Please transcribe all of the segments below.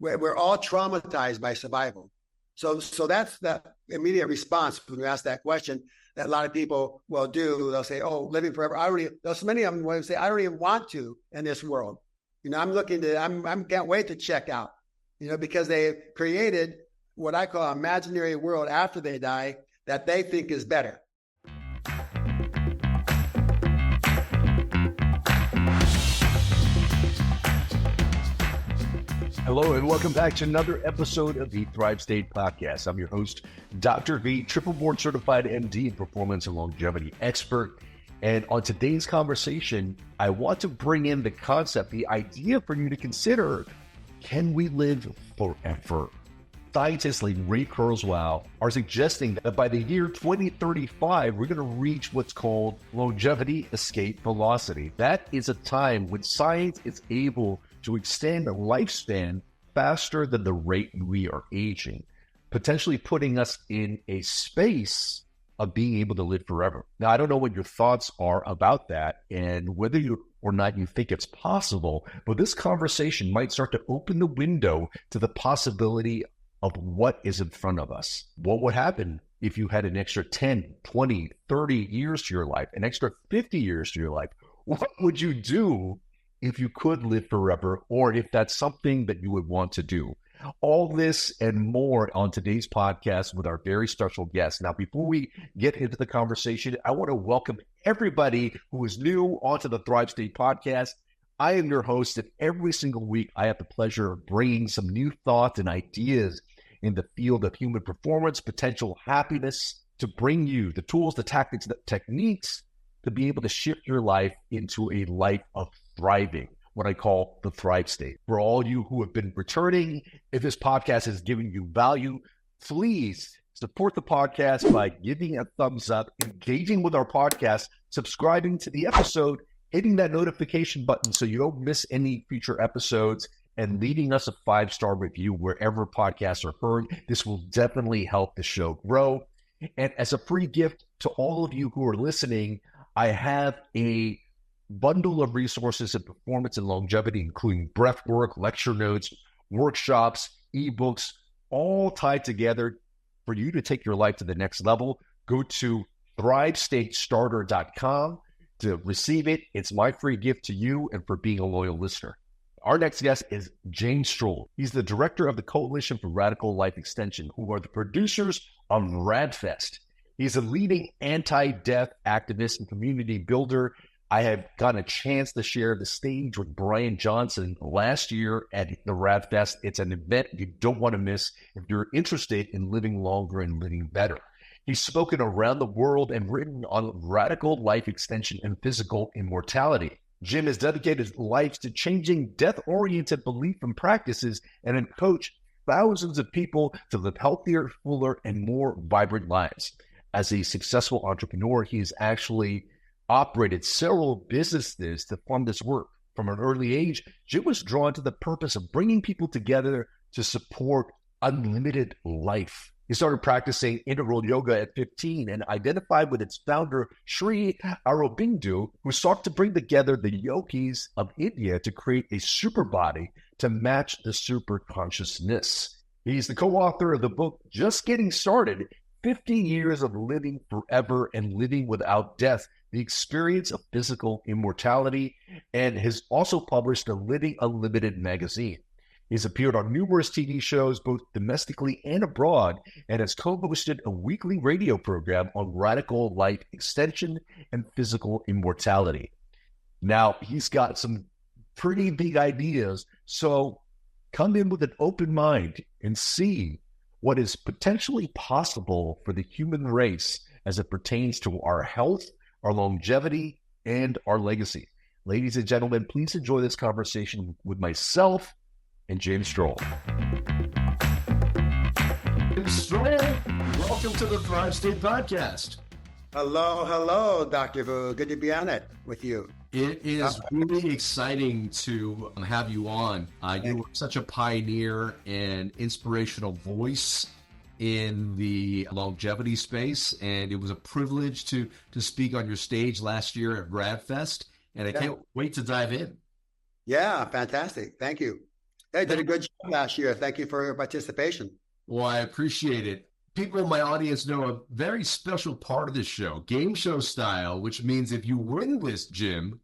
we're all traumatized by survival. So that's the immediate response when you ask that question that a lot of people will do. They'll say, "Oh, living forever." There's many of them will say, "I don't even want to in this world." I can't wait to check out. Because they created what I call an imaginary world after they die that they think is better. Hello and welcome back to another episode of the Thrive State Podcast. I'm your host, Dr. V, triple board certified MD and performance and longevity expert. And on today's conversation, I want to bring in the concept, the idea for you to consider, can we live forever? Scientists like Ray Kurzweil are suggesting that by the year 2035, we're going to reach what's called longevity escape velocity. That is a time when science is able to extend a lifespan faster than the rate we are aging, potentially putting us in a space of being able to live forever. Now, I don't know what your thoughts are about that and whether you or not you think it's possible, but this conversation might start to open the window to the possibility of what is in front of us. What would happen if you had an extra 10, 20, 30 years to your life, an extra 50 years to your life? What would you do if you could live forever, or if that's something that you would want to do? All this and more on today's podcast with our very special guest. Now, before we get into the conversation, I want to welcome everybody who is new onto the Thrive State Podcast. I am your host, and every single week I have the pleasure of bringing some new thoughts and ideas in the field of human performance, potential happiness, to bring you the tools, the tactics, the techniques to be able to shift your life into a life of thriving, what I call the Thrive State. For all you who have been returning, if this podcast is giving you value, please support the podcast by giving a thumbs up, engaging with our podcast, subscribing to the episode, hitting that notification button so you don't miss any future episodes, and leaving us a 5-star review wherever podcasts are heard. This will definitely help the show grow. And as a free gift to all of you who are listening, I have a bundle of resources in performance and longevity, including breath work, lecture notes, workshops, ebooks, all tied together for you to take your life to the next level. Go to thrivestatestarter.com to receive it. It's my free gift to you and for being a loyal listener. Our next guest is James Strole. He's the director of the Coalition for Radical Life Extension, who are the producers of RadFest. He's a leading anti-death activist and community builder. I have gotten a chance to share the stage with Brian Johnson last year at the RadFest. It's an event you don't want to miss if you're interested in living longer and living better. He's spoken around the world and written on radical life extension and physical immortality. Jim has dedicated his life to changing death-oriented belief and practices and has coached thousands of people to live healthier, fuller, and more vibrant lives. As a successful entrepreneur, he has actually operated several businesses to fund this work. From an early age, Jim was drawn to the purpose of bringing people together to support unlimited life. He started practicing integral yoga at 15 and identified with its founder, Sri Aurobindo, who sought to bring together the yogis of India to create a super body to match the super consciousness. He's the co-author of the book, Just Getting Started, 50 Years of Living Forever and Living Without Death, the Experience of Physical Immortality, and has also published a Living Unlimited magazine. He's appeared on numerous TV shows, both domestically and abroad, and has co-hosted a weekly radio program on radical life extension and physical immortality. Now, he's got some pretty big ideas, so come in with an open mind and see what is potentially possible for the human race as it pertains to our health, our longevity, and our legacy. Ladies and gentlemen, please enjoy this conversation with myself and James Strole. Strole, welcome to the Thrive State Podcast. Hello, Dr. Vuu. Good to be on it with you. It is really exciting to have you on. You were such a pioneer and inspirational voice in the longevity space, and it was a privilege to speak on your stage last year at RadFest, and I can't wait to dive in. Yeah, fantastic. Thank you. Hey, did a good job last year. Thank you for your participation. Well, I appreciate it. People in my audience know a very special part of this show, game show style, which means if you win this, Jim,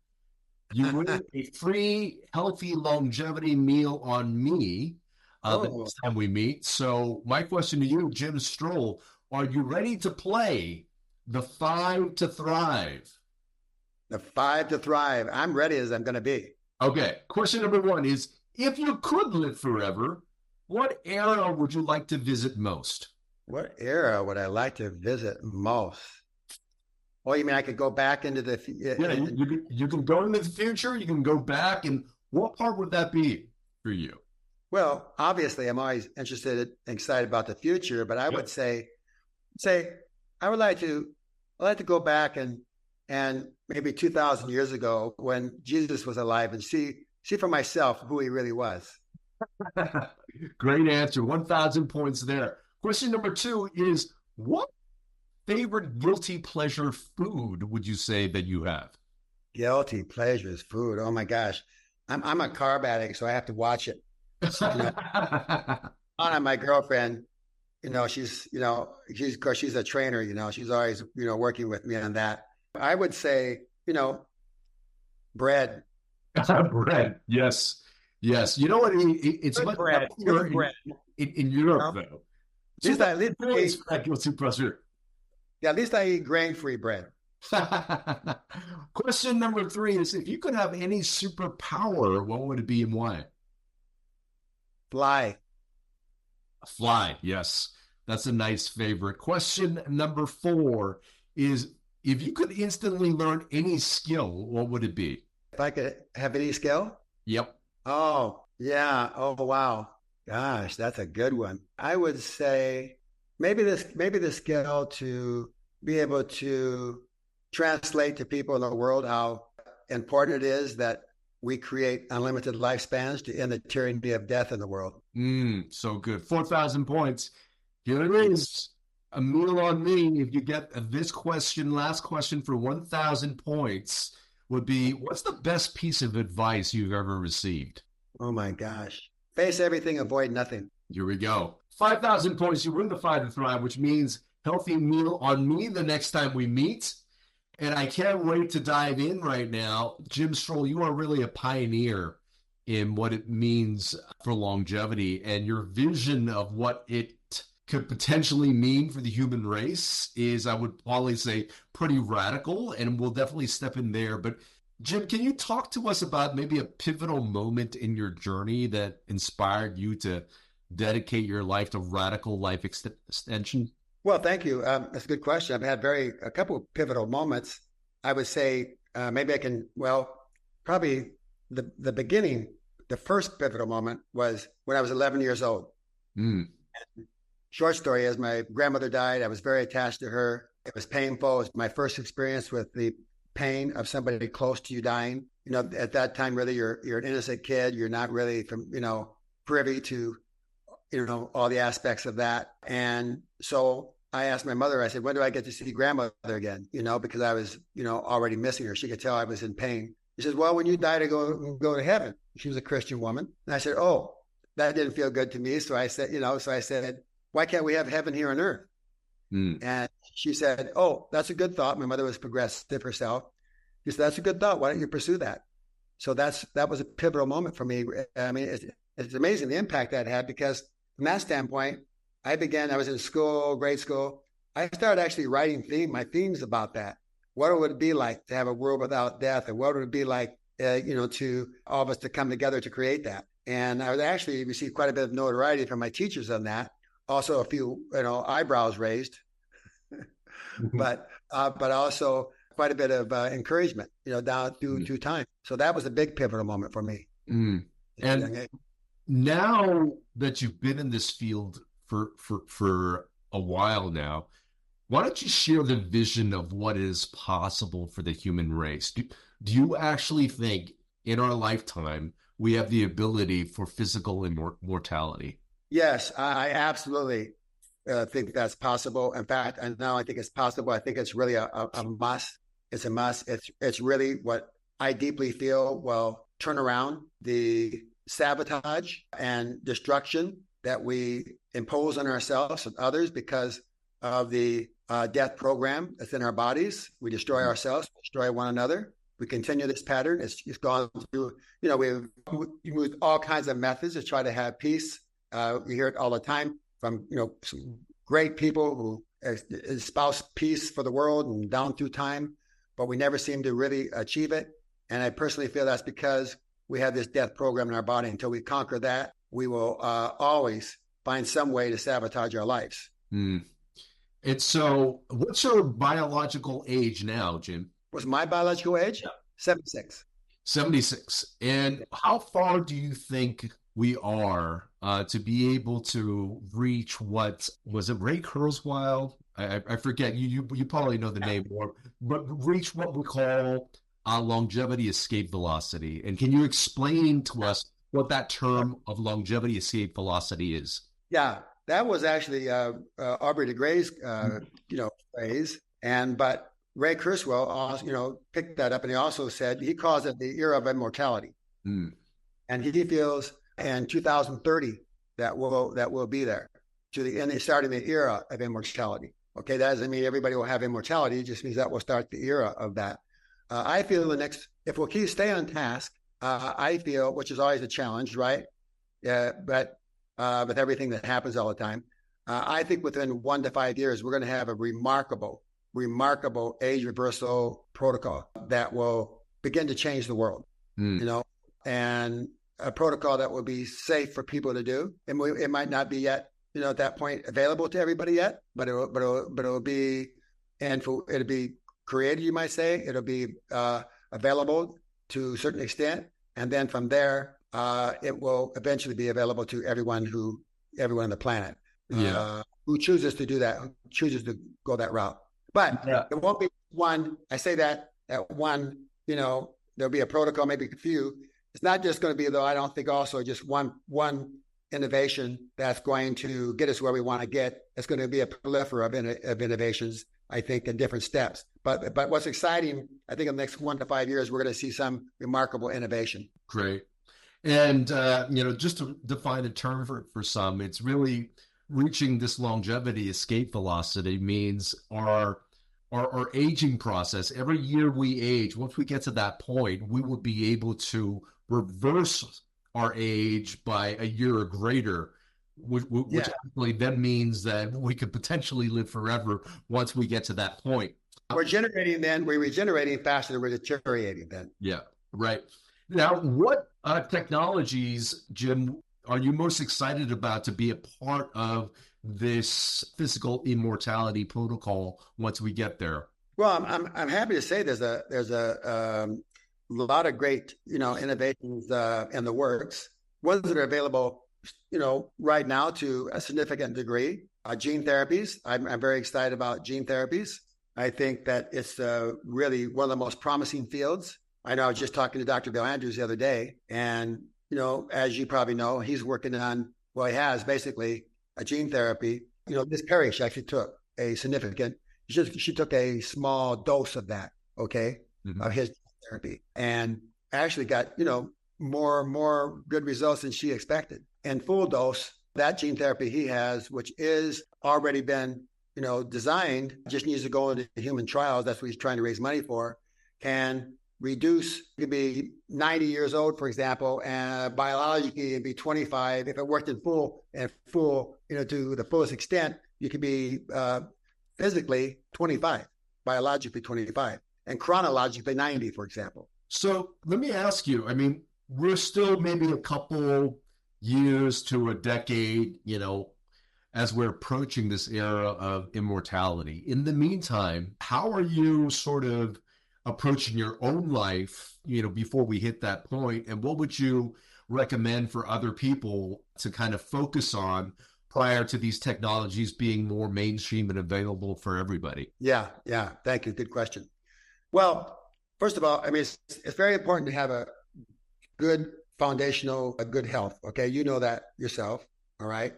you win a free healthy longevity meal on me the Oh, next time we meet. So my question to you, Jim Strole, are you ready to play the 5 to Thrive? the 5 to Thrive. I'm ready as I'm going to be. Okay. Question number one is, if you could live forever, what era would you like to visit most? What era would I like to visit most? Oh, you mean I could go back into the Yeah, you can go into the future, you can go back, and what part would that be for you? well, obviously I'm always interested and excited about the future, but I would say I would like to go back and maybe 2,000 years ago when Jesus was alive and see for myself who he really was. Great answer. 1,000 points there. Question number two is, what favorite guilty pleasure food would you say that you have? Guilty pleasures, food. Oh my gosh. I'm a carb addict, so I have to watch it. You know, Anna, my girlfriend, she's of course she's a trainer, she's always, working with me on that. I would say, bread. Bread. Yes. Yes. You know what? It's Good much bread. better Good bread. in Europe, though. At least I eat, Guilty pleasure. yeah, at least I eat grain-free bread. Question number three is, if you could have any superpower, what would it be and why? Fly. Fly, yes. That's a nice favorite. Question number four is, if you could instantly learn any skill, what would it be? If I could have any skill? Yep. Oh, yeah. Oh, wow. Gosh, that's a good one. I would say maybe the skill to be able to translate to people in the world how important it is that we create unlimited lifespans to end the tyranny of death in the world. So good. 4,000 points. Here it is. A meal on me. If you get this question, last question for 1,000 points would be, what's the best piece of advice you've ever received? Oh my gosh. Face everything, avoid nothing. Here we go. 5,000 points. You win the 5 to Thrive, which means healthy meal on me the next time we meet. And I can't wait to dive in right now. Jim Strole, you are really a pioneer in what it means for longevity, and your vision of what it could potentially mean for the human race is, I would probably say, pretty radical, and we'll definitely step in there. But Jim, can you talk to us about maybe a pivotal moment in your journey that inspired you to dedicate your life to radical life extension? Well, thank you. That's a good question. I've had a couple of pivotal moments. I would say probably the beginning, the first pivotal moment was when I was 11 years old. Short story is my grandmother died. I was very attached to her. It was painful. It was my first experience with the pain of somebody close to you dying. At that time, really, you're an innocent kid. You're not really privy to, all the aspects of that. And so I asked my mother, I said, when do I get to see grandmother again? Because I was, already missing her. She could tell I was in pain. She says, well, when you die to go to heaven. She was a Christian woman. And I said, oh, that didn't feel good to me. So I said, why can't we have heaven here on earth? And she said, oh, that's a good thought. My mother was progressive herself. She said, that's a good thought. Why don't you pursue that? So that was a pivotal moment for me. I mean, it's amazing the impact that had, because from that standpoint, I was in school, grade school. I started actually writing my themes about that. What would it be like to have a world without death? And what would it be like, to all of us to come together to create that? And I would actually receive quite a bit of notoriety from my teachers on that. Also a few, eyebrows raised, but also quite a bit of encouragement, down through time. So that was a big pivotal moment for me. And now that you've been in this field for a while now, why don't you share the vision of what is possible for the human race? Do you actually think in our lifetime we have the ability for physical immortality? Yes, I absolutely think that's possible. In fact, and now I think it's possible. I think it's really a must. It's a must. It's really what I deeply feel will turn around the sabotage and destruction that we impose on ourselves and others because of the death program that's in our bodies. We destroy ourselves, destroy one another. We continue this pattern. It's gone through, we've used all kinds of methods to try to have peace. We hear it all the time from, some great people who espouse peace for the world and down through time, but we never seem to really achieve it. And I personally feel that's because we have this death program in our body. Until we conquer that, we will always find some way to sabotage our lives. And so, what's your biological age now, Jim? What's my biological age? Yeah. 76. 76. And how far do you think we are to be able to reach what was it, Ray Kurzweil? I forget. You probably know the name more, but reach what we call longevity escape velocity. And can you explain to us what that term of longevity escape velocity is? Yeah, that was actually Aubrey de Grey's phrase, but Ray Kurzweil also, picked that up, and he also said he calls it the era of immortality, and he feels in 2030 that will be there to the end, starting the era of immortality. Okay, that doesn't mean everybody will have immortality; it just means that will start the era of that. I feel if we'll stay on task, I feel, which is always a challenge, right? But with everything that happens all the time, I think within 1 to 5 years, we're going to have a remarkable age reversal protocol that will begin to change the world, and a protocol that will be safe for people to do. And it might not be yet, at that point available to everybody yet, but it'll be, and it'll be created, you might say. It'll be available to a certain extent. And then from there, it will eventually be available to everyone on the planet who chooses to do that, who chooses to go that route. But it won't be one. I say that at one, there'll be a protocol, maybe a few. It's not just going to be, though, I don't think also just one innovation that's going to get us where we want to get. It's going to be a plethora of innovations, I think, in different steps. But what's exciting, I think in the next 1 to 5 years, we're going to see some remarkable innovation. Great. And, just to define a term for some, it's really reaching this longevity escape velocity means our aging process. Every year we age, once we get to that point, we will be able to reverse our age by a year or greater, which actually then means that we could potentially live forever once we get to that point. We're regenerating faster than we're deteriorating then. Yeah, right. Now, what technologies, Jim, are you most excited about to be a part of this physical immortality protocol once we get there? Well, I'm happy to say there's a lot of great innovations in the works. Ones that are available right now to a significant degree. Gene therapies. I'm very excited about gene therapies. I think that it's really one of the most promising fields. I know I was just talking to Dr. Bill Andrews the other day, and as you probably know, he's working on, he has basically a gene therapy. Miss Perry, she actually took she took a small dose of that, of his therapy, and actually got, more good results than she expected. And full dose, that gene therapy he has, which is already been, designed, just needs to go into human trials. That's what he's trying to raise money for, can reduce, you could be 90 years old, for example, and biologically it'd be 25. If it worked in full, to the fullest extent, you could be physically 25, biologically 25, and chronologically 90, for example. So let me ask you, we're still maybe a couple years to a decade, as we're approaching this era of immortality. In the meantime, how are you sort of approaching your own life, before we hit that point? And what would you recommend for other people to kind of focus on prior to these technologies being more mainstream and available for everybody? Yeah. Thank you. Good question. Well, first of all, it's very important to have a good foundational, a good health. Okay. You know that yourself. All right.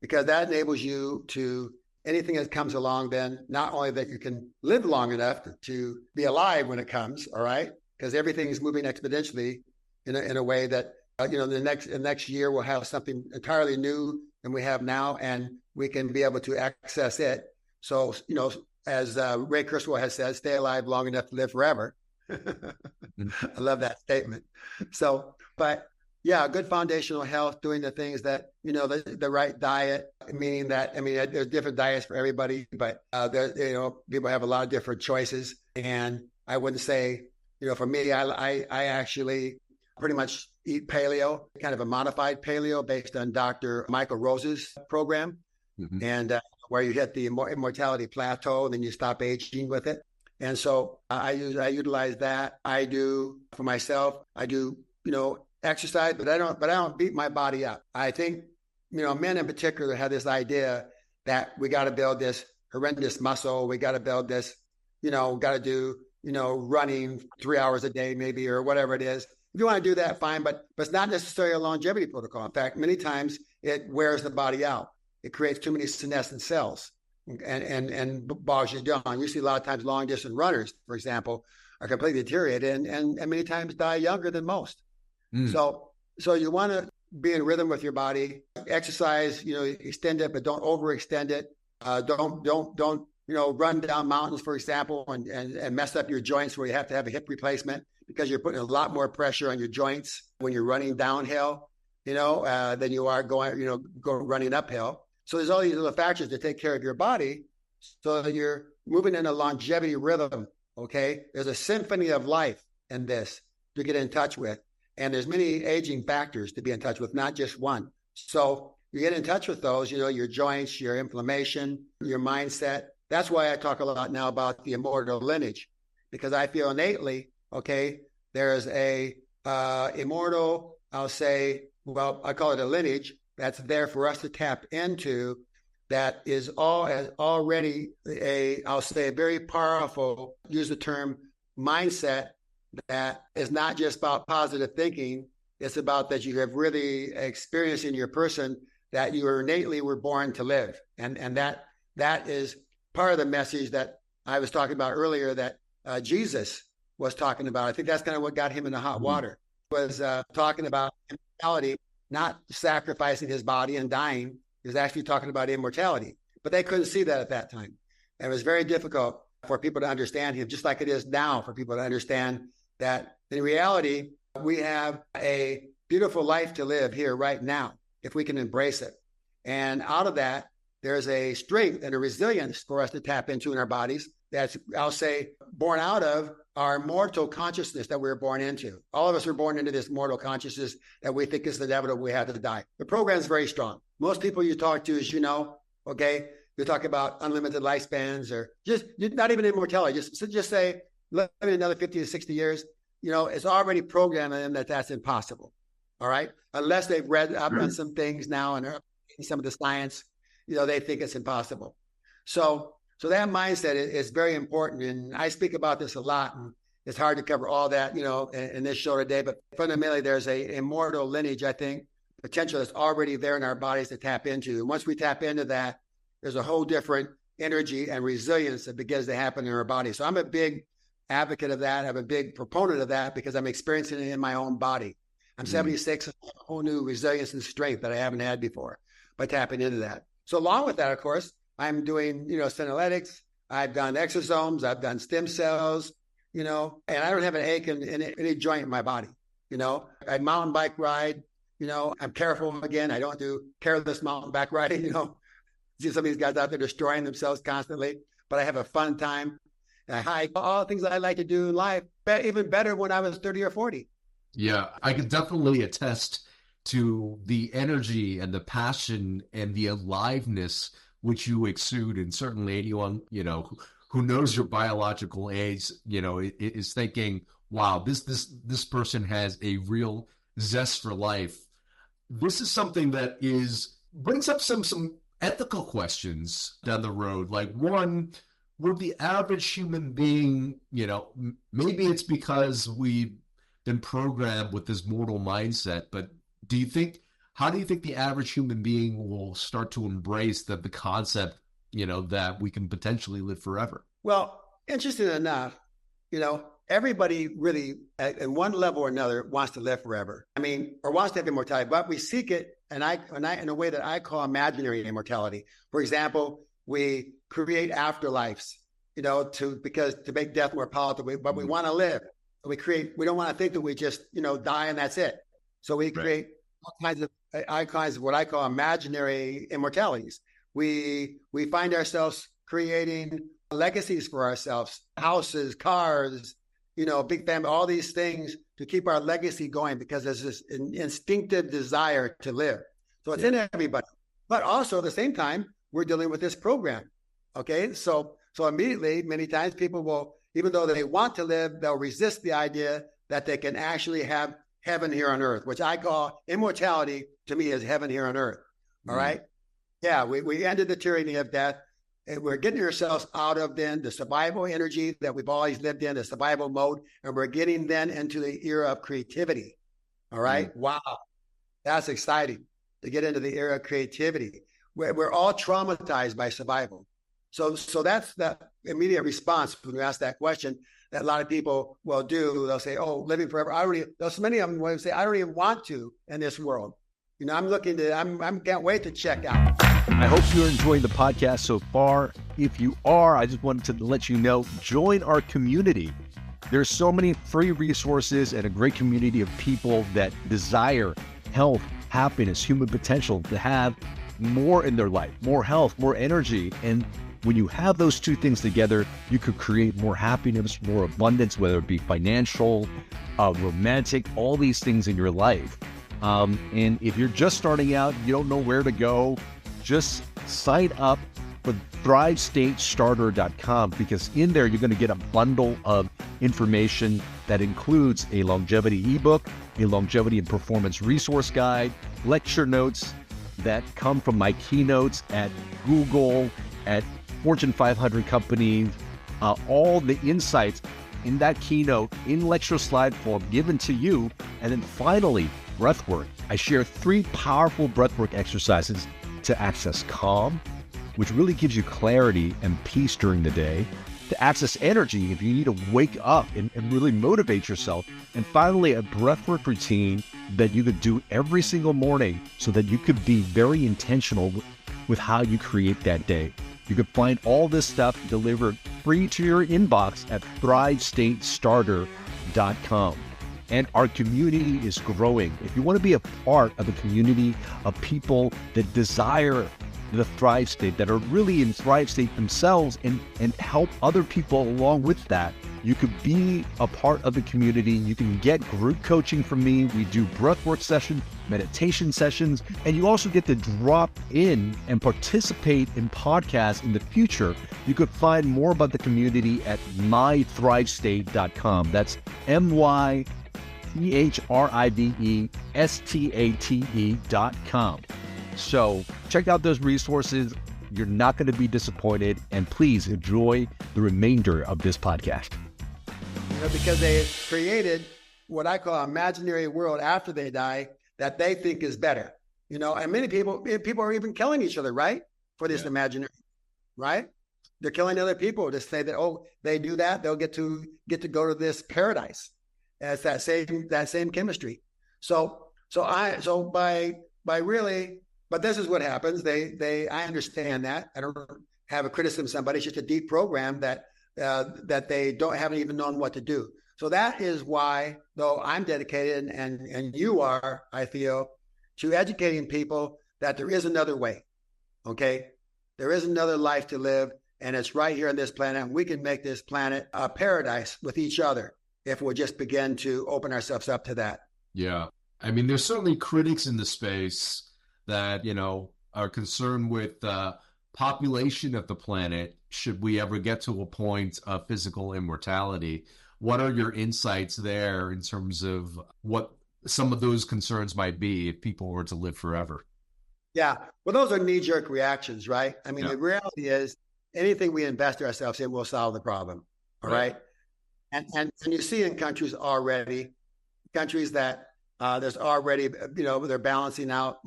Because that enables you to, anything that comes along, then not only that you can live long enough to be alive when it comes. All right. Because everything is moving exponentially in a way that the next year we'll have something entirely new than we have now, and we can be able to access it. So, as Ray Kurzweil has said, stay alive long enough to live forever. I love that statement. So, but yeah, good foundational health, doing the things that, the right diet, meaning that, there's different diets for everybody, but people have a lot of different choices. And I wouldn't say, for me, I actually pretty much eat paleo, kind of a modified paleo based on Dr. Michael Rose's program. Mm-hmm. And where you hit the immortality plateau and then you stop aging with it. And so I utilize that. I do for myself. I do, exercise, but I don't beat my body up. I think, men in particular have this idea that we got to build this horrendous muscle. We got to build this, got to do, running 3 hours a day, maybe, or whatever it is. If you want to do that, fine, but it's not necessarily a longevity protocol. In fact, many times it wears the body out. It creates too many senescent cells and bogs you down. You see a lot of times long distance runners, for example, are completely deteriorated and many times die younger than most. Mm. So you want to be in rhythm with your body, exercise, extend it, but don't overextend it. Don't run down mountains, for example, and mess up your joints where you have to have a hip replacement because you're putting a lot more pressure on your joints when you're running downhill, than you are running uphill. So there's all these little factors to take care of your body so that you're moving in a longevity rhythm, okay? There's a symphony of life in this to get in touch with. And there's many aging factors to be in touch with, not just one. So you get in touch with those, your joints, your inflammation, your mindset. That's why I talk a lot now about the immortal lineage, because I feel innately, okay, there's a immortal, I call it a lineage that's there for us to tap into that is already a very powerful, use the term mindset that is not just about positive thinking. It's about that you have really experienced in your person that you innately were born to live. And that is part of the message that I was talking about earlier that Jesus was talking about. I think that's kind of what got him in the hot water, was talking about immortality, not sacrificing his body and dying. He was actually talking about immortality. But they couldn't see that at that time. And it was very difficult for people to understand him, just like it is now for people to understand that in reality, we have a beautiful life to live here right now, if we can embrace it. And out of that, there's a strength and a resilience for us to tap into in our bodies that's, born out of our mortal consciousness that we were born into. All of us were born into this mortal consciousness that we think is inevitable. We have to die. The program is very strong. Most people you talk to, as you know, okay, you talk about unlimited lifespans or just not even immortality. Just say living another 50 to 60 years. It's already programmed in them that's impossible. All right, unless they've read up on some things now and are in some of the science, they think it's impossible. So that mindset is very important. And I speak about this a lot. And it's hard to cover all that, in this show today. But fundamentally, there's a immortal lineage, I think, potential that's already there in our bodies to tap into. And once we tap into that, there's a whole different energy and resilience that begins to happen in our body. So I'm a big advocate of that. I'm a big proponent of that because I'm experiencing it in my own body. I'm 76, a whole new resilience and strength that I haven't had before by tapping into that. So along with that, of course, I'm doing, senolytics. I've done exosomes. I've done stem cells, and I don't have an ache in any joint in my body. I mountain bike ride, I'm careful again. I don't do careless mountain bike riding, See some of these guys out there destroying themselves constantly, but I have a fun time. I hike, all the things that I like to do in life, even better when I was 30 or 40. Yeah, I can definitely attest to the energy and the passion and the aliveness which you exude, and certainly anyone, who knows your biological age, is thinking, wow, this person has a real zest for life. This is something that brings up some ethical questions down the road. Like, one, would the average human being, maybe it's because we've been programmed with this mortal mindset, but how do you think the average human being will start to embrace the concept, that we can potentially live forever? Well, interesting enough, everybody really, at one level or another, wants to live forever. I mean, or wants to have immortality, but we seek it, and in a way that I call imaginary immortality. For example, we create afterlives, to make death more palatable, but we want to live. We don't want to think that we just, die and that's it. So we create all kinds of icons of what I call imaginary immortalities. We find ourselves creating legacies for ourselves, houses, cars, big family, all these things to keep our legacy going, because there's this instinctive desire to live. So it's in everybody. But also at the same time, we're dealing with this program. Okay. So immediately, many times people will, even though they want to live, they'll resist the idea that they can actually have heaven here on earth, which I call immortality. To me, is heaven here on earth. All right. Yeah. We ended the tyranny of death. And we're getting ourselves out of then the survival energy that we've always lived in, the survival mode, and we're getting then into the era of creativity. All right. Wow. That's exciting to get into the era of creativity. We're all traumatized by survival. So that's the immediate response when you ask that question that a lot of people will do. They'll say, oh, living forever. So many of them will say, I don't even want to in this world. I can't wait to check out. I hope you're enjoying the podcast so far. If you are, I just wanted to let you know, join our community. There's so many free resources and a great community of people that desire health, happiness, human potential, to have more in their life, more health, more energy. And when you have those two things together, you could create more happiness, more abundance, whether it be financial, romantic, all these things in your life. And if you're just starting out, you don't know where to go, just sign up for thrivestatestarter.com, because in there you're going to get a bundle of information that includes a longevity ebook, a longevity and performance resource guide, lecture notes that come from my keynotes at Google, at Fortune 500 companies, all the insights in that keynote in lecture slide form given to you. And then finally, breathwork. I share 3 powerful breathwork exercises to access calm, which really gives you clarity and peace during the day, to access energy if you need to wake up and really motivate yourself, and finally a breathwork routine that you could do every single morning so that you could be very intentional with how you create that day. You could find all this stuff delivered free to your inbox at thrivestatestarter.com. And our community is growing. If you want to be a part of a community of people that desire the Thrive State, that are really in Thrive State themselves, and help other people along with that, you could be a part of the community. You can get group coaching from me. We do breathwork sessions, meditation sessions, and you also get to drop in and participate in podcasts in the future. You could find more about the community at mythrivestate.com. That's mythrivestate.com. So check out those resources. You're not going to be disappointed, and please enjoy the remainder of this podcast. Because they created what I call an imaginary world after they die that they think is better. And many people are even killing each other, right? For this imaginary, right? They're killing other people to say that, oh, they do that, they'll get to go to this paradise. It's that same chemistry. But this is what happens. I understand that. I don't have a criticism of somebody. It's just a deep program that they haven't even known what to do. So that is why, though I'm dedicated and you are, I feel, to educating people that there is another way. Okay, there is another life to live, and it's right here on this planet. And we can make this planet a paradise with each other if we'll just begin to open ourselves up to that. Yeah, I mean, there's certainly critics in the space that, are concerned with the population of the planet should we ever get to a point of physical immortality. What are your insights there in terms of what some of those concerns might be if people were to live forever? Yeah, well, those are knee-jerk reactions, right? I mean, the reality is anything we invest ourselves in will solve the problem, all right? And you see in countries that there's already, they're balancing out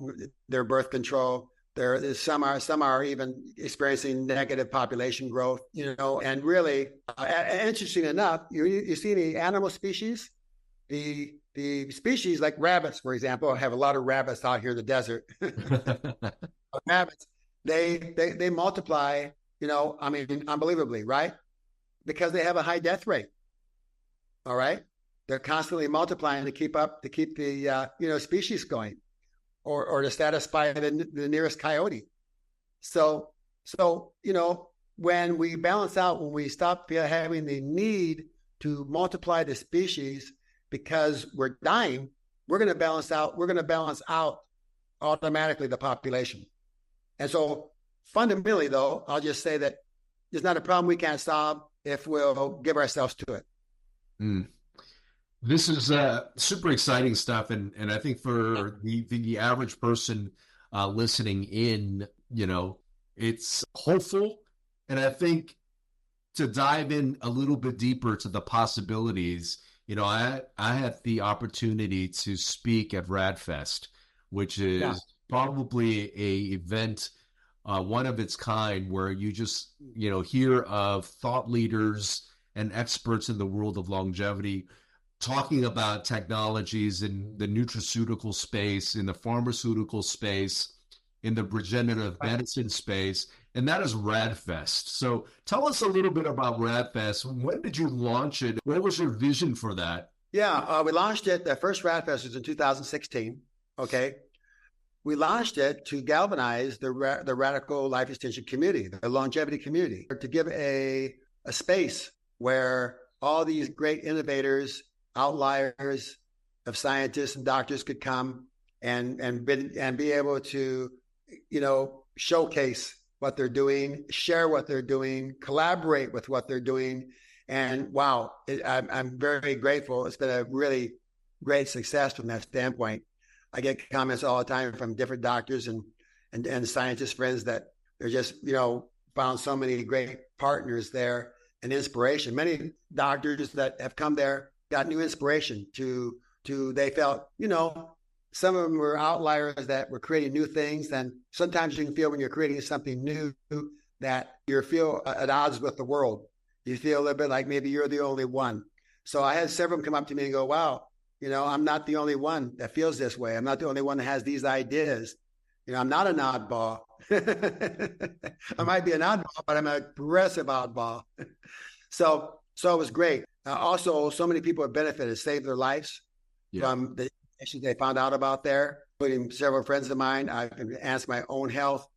their birth control. Some are even experiencing negative population growth, and really, interesting enough, you see the animal species, the species like rabbits, for example. I have a lot of rabbits out here in the desert. Rabbits, they multiply, unbelievably, right? Because they have a high death rate. All right, they're constantly multiplying to keep the species going, or to satisfy the nearest coyote. So when we balance out, when we stop having the need to multiply the species because we're dying, we're going to balance out automatically the population. And so fundamentally, though, I'll just say that there's not a problem we can't solve if we'll give ourselves to it. Mm. This is super exciting stuff, and I think for the average person listening in, it's hopeful, and I think to dive in a little bit deeper to the possibilities, I had the opportunity to speak at RadFest, which is probably a event, one of its kind, where you just hear of thought leaders and experts in the world of longevity talking about technologies in the nutraceutical space, in the pharmaceutical space, in the regenerative medicine space, and that is RadFest. So tell us a little bit about RadFest. When did you launch it? What was your vision for that? Yeah, we launched it. The first RadFest was in 2016. Okay. We launched it to galvanize the radical life extension community, the longevity community, to give a space where all these great innovators, outliers of scientists and doctors could come and be able to, showcase what they're doing, share what they're doing, collaborate with what they're doing. And wow, I'm very grateful. It's been a really great success from that standpoint. I get comments all the time from different doctors and scientist friends that they're just, found so many great partners there and inspiration. Many doctors that have come there got new inspiration they felt, some of them were outliers that were creating new things. And sometimes you can feel when you're creating something new that you feel at odds with the world. You feel a little bit like maybe you're the only one. So I had several come up to me and go, wow, I'm not the only one that feels this way. I'm not the only one that has these ideas. I'm not an oddball. I might be an oddball, but I'm a progressive oddball. So it was great. Also, so many people have benefited, saved their lives from the issues they found out about there, including several friends of mine. I've enhanced my own health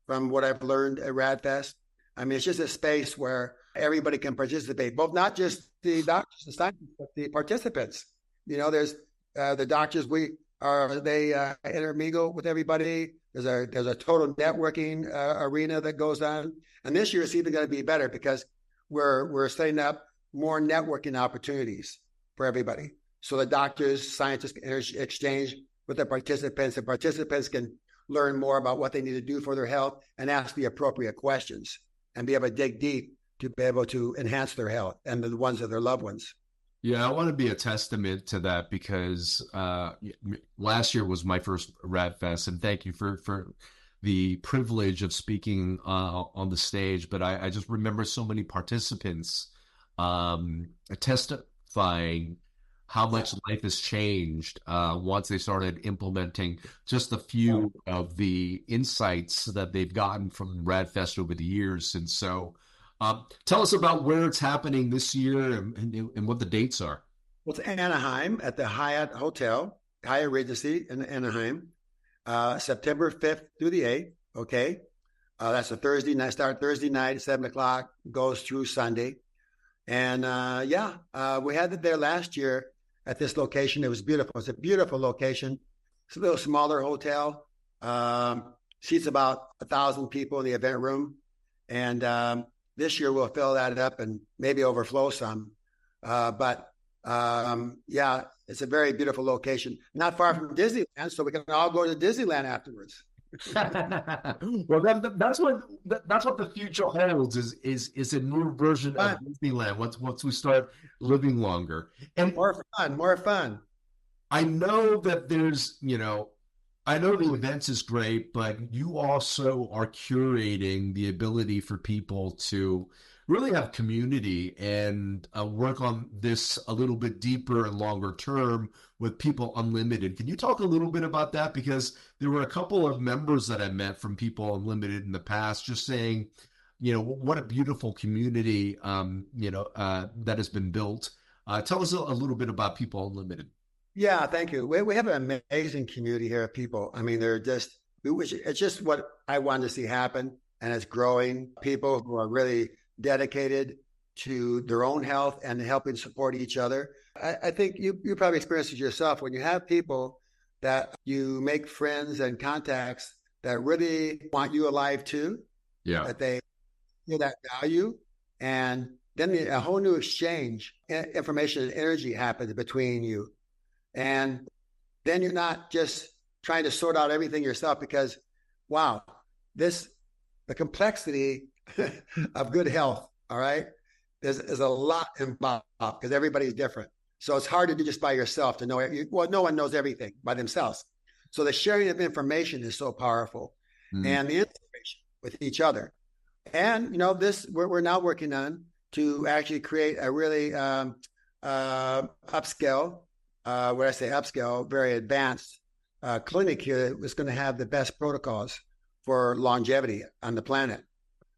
from what I've learned at RadFest. I mean, it's just a space where everybody can participate, both not just the doctors and scientists, but the participants. There's the doctors. They intermingle with everybody. There's a total networking arena that goes on, and this year it's even going to be better because we're setting up more networking opportunities for everybody. So the doctors, scientists can exchange with the participants. The participants can learn more about what they need to do for their health and ask the appropriate questions and be able to dig deep to be able to enhance their health and the ones of their loved ones. Yeah, I want to be a testament to that because last year was my first RadFest, and thank you for the privilege of speaking on the stage. But I just remember so many participants testifying how much life has changed once they started implementing just a few of the insights that they've gotten from RadFest over the years. And so tell us about where it's happening this year and what the dates are. Well, it's Anaheim at the Hyatt Hotel, Hyatt Regency in Anaheim, September 5th through the 8th. Okay. That's a Thursday night, start Thursday night at 7:00, goes through Sunday. And we had it there last year at this location. It was beautiful. It's a beautiful location. It's a little smaller hotel. Seats about 1,000 people in the event room. And this year we'll fill that up and maybe overflow some. But it's a very beautiful location. Not far from Disneyland, so we can all go to Disneyland afterwards. Well, that's what the future holds is a new version of Disneyland once we start living longer and more fun. I know that there's I know the events is great, but you also are curating the ability for people to really have community and work on this a little bit deeper and longer term with People Unlimited. Can you talk a little bit about that? Because there were a couple of members that I met from People Unlimited in the past just saying, what a beautiful community, that has been built. Tell us a little bit about People Unlimited. Yeah, thank you. We have an amazing community here of people. I mean, it's just what I wanted to see happen, and it's growing. People who are really dedicated to their own health and helping support each other. I think you probably experienced it yourself when you have people that you make friends and contacts that really want you alive too, Yeah. that they feel that value. And then a whole new exchange, information and energy happens between you. And then you're not just trying to sort out everything yourself because, wow, the complexity of good health, all right, there's a lot involved because everybody's different. So it's hard to do just by yourself to know it. Well, no one knows everything by themselves. So the sharing of information is so powerful and the inspiration with each other. And, we're now working on to actually create a really upscale, when I say upscale, very advanced clinic here that was going to have the best protocols for longevity on the planet.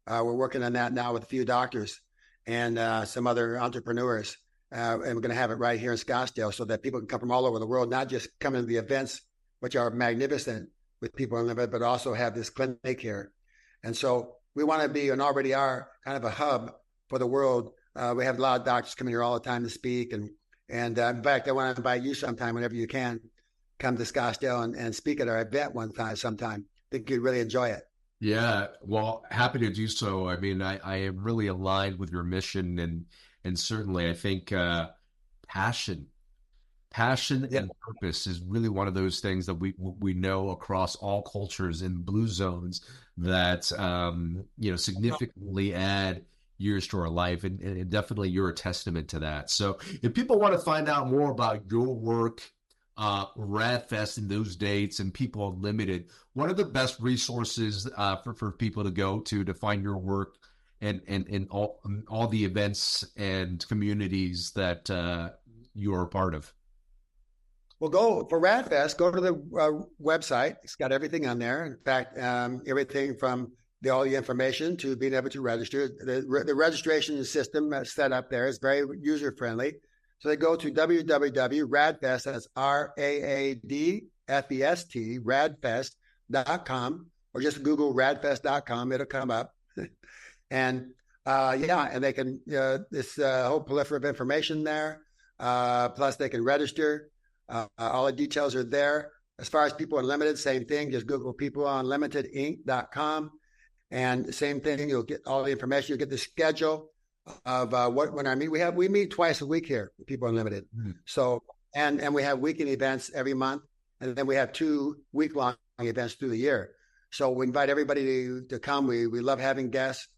We're working on that now with a few doctors and some other entrepreneurs. And we're going to have it right here in Scottsdale so that people can come from all over the world, not just come into the events, which are magnificent with People Unlimited, but also have this clinic here. And so we want to be and already are kind of a hub for the world. We have a lot of doctors coming here all the time to speak. And in fact, I want to invite you sometime whenever you can come to Scottsdale and speak at our event sometime. I think you'd really enjoy it. Yeah, well, happy to do so. I mean, I am really aligned with your mission and certainly I think passion and purpose is really one of those things that we know across all cultures in blue zones that significantly add years to our life, and definitely you're a testament to that. So if people want to find out more about your work, RadFest and those dates and People Unlimited, what are the best resources for people to go to find your work and all the events and communities that you are a part of? Well, go for RadFest, go to the website. It's got everything on there. In fact, everything from all the information to being able to register. The registration system set up there is very user-friendly. So they go to www.radfest, that's RAADFEST, radfest.com, or just Google radfest.com. It'll come up. And and they can, this whole plethora of information there. Plus they can register. All the details are there. As far as People Unlimited, same thing. Just Google peopleunlimitedinc.com. And same thing, you'll get all the information. You'll get the schedule of when I meet. We meet twice a week here with People Unlimited. So, and we have weekend events every month. And then we have 2 week-long events through the year. So we invite everybody to come. We love having guests.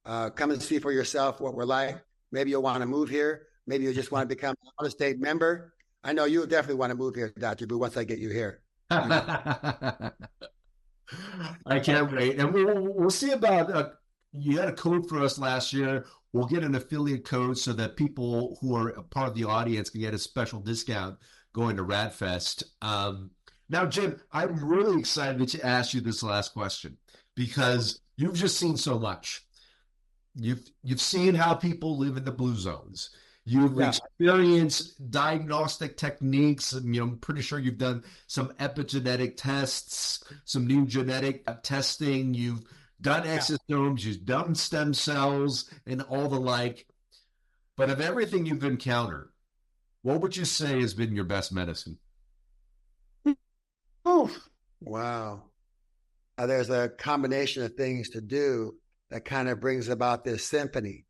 Come and see for yourself what we're like. Maybe you'll want to move here. Maybe you just want to become an out-of-state member. I know you'll definitely want to move here, Dr. Vuu, once I get you here. I can't wait. And we'll see about, you had a code for us last year. We'll get an affiliate code so that people who are a part of the audience can get a special discount going to RadFest. Now, Jim, I'm really excited to ask you this last question because you've just seen so much. You've seen how people live in the blue zones. You've experienced diagnostic techniques. I'm pretty sure you've done some epigenetic tests, some new genetic testing. You've done exosomes, you've done stem cells, and all the like. But of everything you've encountered, what would you say has been your best medicine? Oh, wow. There's a combination of things to do that kind of brings about this symphony,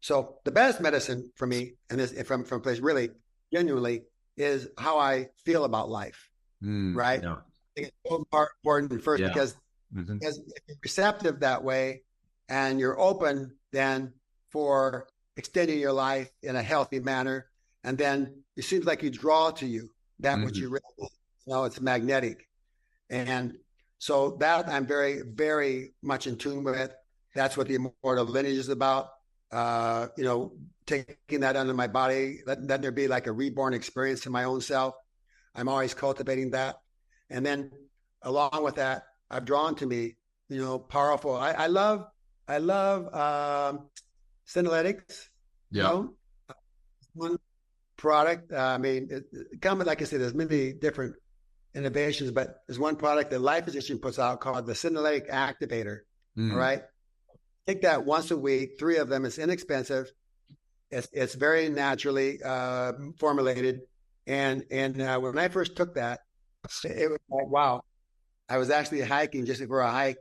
So the best medicine for me, and this from a place really genuinely, is how I feel about life, right? Yeah. I think it's so important first because if you're receptive that way and you're open then for extending your life in a healthy manner, and then it seems like you draw to you that which you really, it's magnetic. And so that I'm very, very much in tune with. That's what the immortal lineage is about. Taking that under my body, letting there be like a reborn experience in my own self. I'm always cultivating that. And then along with that, I've drawn to me, powerful. I love Synalytics. Yeah. One product. Like I said, there's many different innovations, but there's one product that Life Physician puts out called the Synalytic Activator. All right. Take that once a week, 3 of them. It's inexpensive. It's very naturally formulated. And when I first took that, it was like, wow. I was actually hiking just for a hike.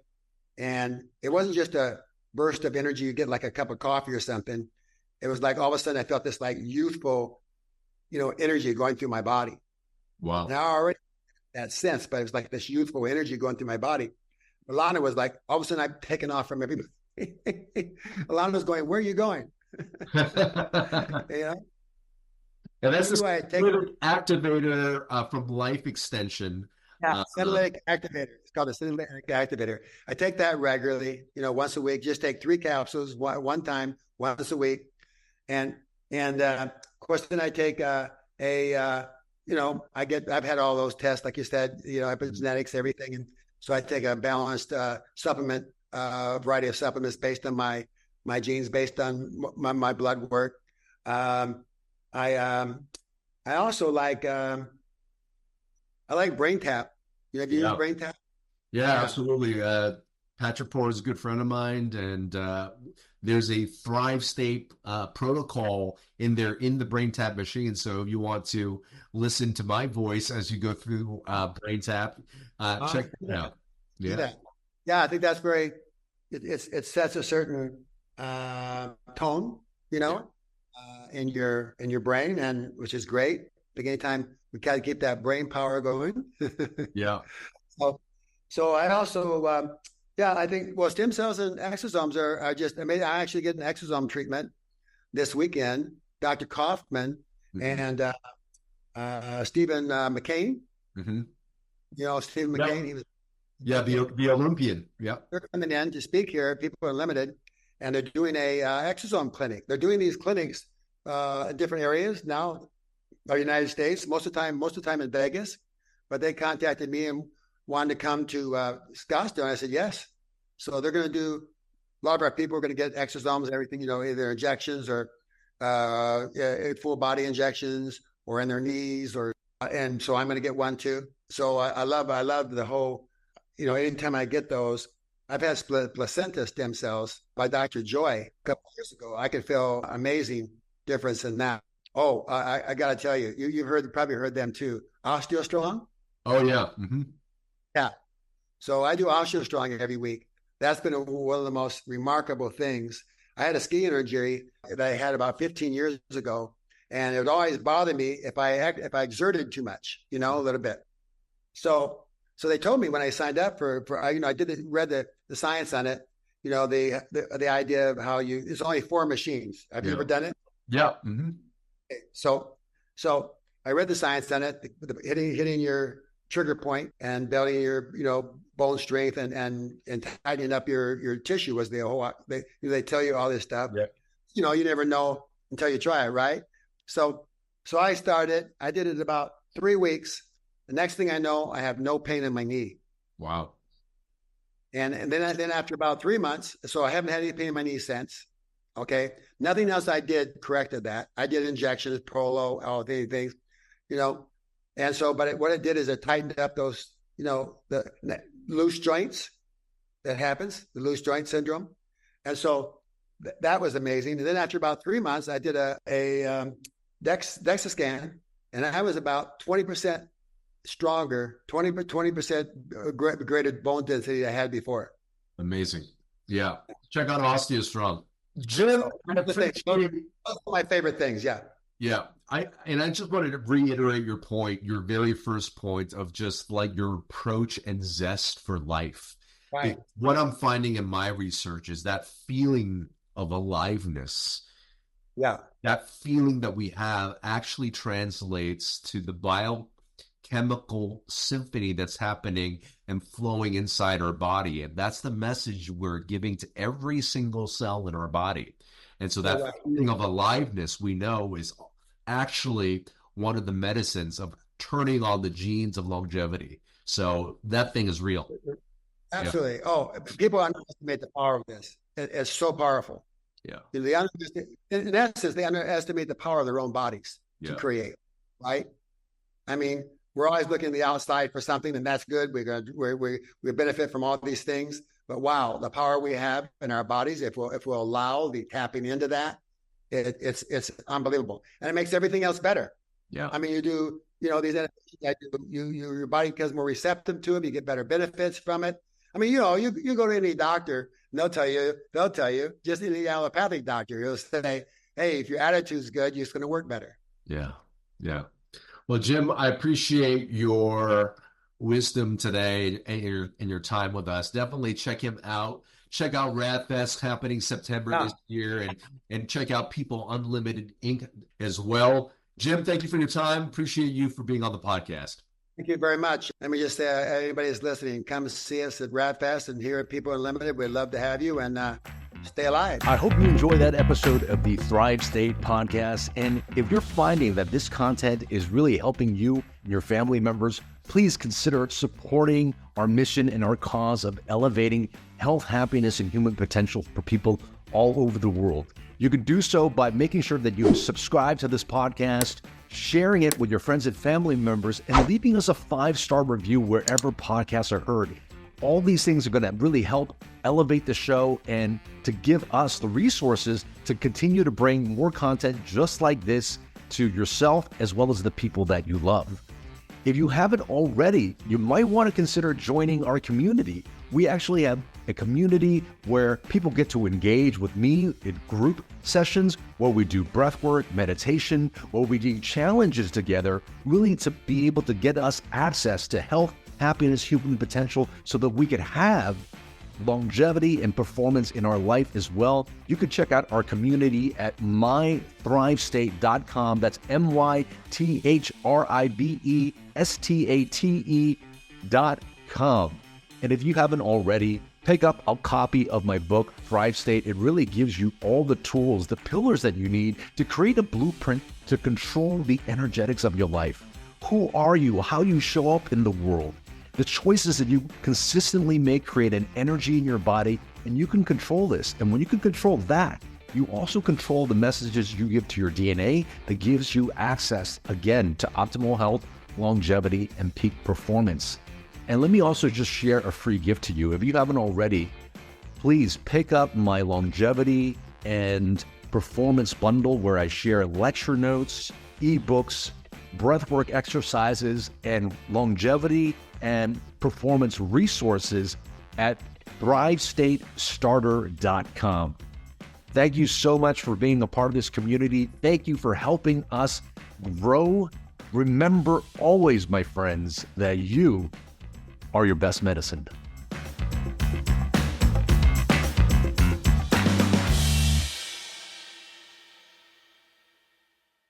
And it wasn't just a burst of energy. You get like a cup of coffee or something. It was like all of a sudden I felt this like youthful, energy going through my body. Wow. Now I already had that sense, but it was like this youthful energy going through my body. Alana was like, all of a sudden I've taken off from everybody. Alana was going, where are you going? And that's the activator from Life Extension. Yeah, Synalytic Activator. It's called a Synalytic Activator. I take that regularly, once a week. Just take 3 capsules one time, once a week. And of course, then I take I've had all those tests, like you said, epigenetics, everything. And so I take a balanced supplement, variety of supplements based on my genes, based on my blood work. I also like, I like Brain Tap. Have you used Brain Tap? Yeah, absolutely. Patrick Poore is a good friend of mine, and there's a Thrive State protocol in the Brain Tap machine. So if you want to listen to my voice as you go through Brain Tap, check it out. Yeah, I think that's very. It sets a certain tone, in your brain, and which is great. Anytime we got to keep that brain power going. Yeah. So I also, I think, stem cells and exosomes are just amazing. I actually get an exosome treatment this weekend. Dr. Kaufman and Stephen McCain. Stephen McCain. He was. Yeah, the Olympian. Yeah. They're coming in to speak here. People are limited, and they're doing a exosome clinic. They're doing these clinics in different areas now. The United States, most of the time in Vegas, but they contacted me and wanted to come to Scottsdale. And I said, yes. So they're going to do, a lot of our people are going to get exosomes and everything, either injections or full body injections or in their knees and so I'm going to get one too. So I love the whole, anytime I get those. I've had placenta stem cells by Dr. Joy a couple of years ago. I could feel amazing difference in that. Oh, I got to tell you, you've probably heard them too. OsteoStrong? Oh, yeah. Yeah. So I do OsteoStrong every week. That's been one of the most remarkable things. I had a ski injury that I had about 15 years ago, and it would always bother me if I exerted too much, a little bit. So they told me when I signed up for read the science on it, the idea of how it's only 4 machines. Have you ever done it? Yeah. So I read the science on it, hitting your trigger point and building your, bone strength and tightening up your tissue was the whole, they tell you all this stuff. Yeah. You never know until you try it. Right. So I started, I did it about 3 weeks. The next thing I know, I have no pain in my knee. Wow. And then after about 3 months, so I haven't had any pain in my knee since. Okay. Nothing else I did corrected that. I did injections, Prolo, all these things, and so, but what it did is it tightened up those, the loose joints that happens, the loose joint syndrome. And so that was amazing. And then after about 3 months, I did a DEXA scan, and I was about 20% stronger, 20% greater bone density than I had before. Amazing. Yeah. Check out OsteoStrong. Jim, those are my favorite things. Yeah. Yeah. I just wanted to reiterate your point, your very first point of just like your approach and zest for life. Right. What I'm finding in my research is that feeling of aliveness. Yeah. That feeling that we have actually translates to the biochemical symphony that's happening and flowing inside our body. And that's the message we're giving to every single cell in our body. And so that feeling of aliveness, we know, is actually one of the medicines of turning on the genes of longevity. So that thing is real. Absolutely. Yeah. Oh, people underestimate the power of this. It's so powerful. Yeah. In essence, they underestimate the power of their own bodies to create, right? I mean, we're always looking at the outside for something, and that's good. We benefit from all these things. But wow, the power we have in our bodies, if we'll allow the tapping into that, it's unbelievable. And it makes everything else better. Yeah. I mean, you do, these your body becomes more receptive to them. You get better benefits from it. I mean, you go to any doctor, and they'll tell you, just any allopathic doctor, he'll say, hey, if your attitude's good, it's going to work better. Yeah. Yeah. Well, Jim, I appreciate your wisdom today and your time with us. Definitely check him out. Check out RadFest happening September this year, and check out People Unlimited Inc. as well. Jim, thank you for your time. Appreciate you for being on the podcast. Thank you very much. Let me just say, anybody that's listening, come see us at RadFest and here at People Unlimited. We'd love to have you, and stay alive. I hope you enjoy that episode of the Thrive State podcast. And if you're finding that this content is really helping you and your family members, please consider supporting our mission and our cause of elevating health, happiness, and human potential for people all over the world. You can do so by making sure that you subscribe to this podcast, sharing it with your friends and family members, and leaving us a 5-star review wherever podcasts are heard. All these things are going to really help elevate the show and to give us the resources to continue to bring more content just like this to yourself as well as the people that you love. If you haven't already, you might want to consider joining our community. We actually have a community where people get to engage with me in group sessions where we do breathwork, meditation, where we do challenges together, really to be able to get us access to health, happiness, human potential, so that we could have longevity and performance in our life as well. You can check out our community at mythrivestate.com. That's mythrivestate.com. And if you haven't already, pick up a copy of my book, Thrive State. It really gives you all the tools, the pillars that you need to create a blueprint to control the energetics of your life. Who are you? How do you show up in the world? The choices that you consistently make create an energy in your body, and you can control this. And when you can control that, you also control the messages you give to your DNA that gives you access, again, to optimal health, longevity, and peak performance. And let me also just share a free gift to you. If you haven't already, please pick up my longevity and performance bundle where I share lecture notes, ebooks, breathwork exercises, and longevity and performance resources at thrivestatestarter.com. Thank you so much for being a part of this community. Thank you for helping us grow. Remember always, my friends, that you are your best medicine.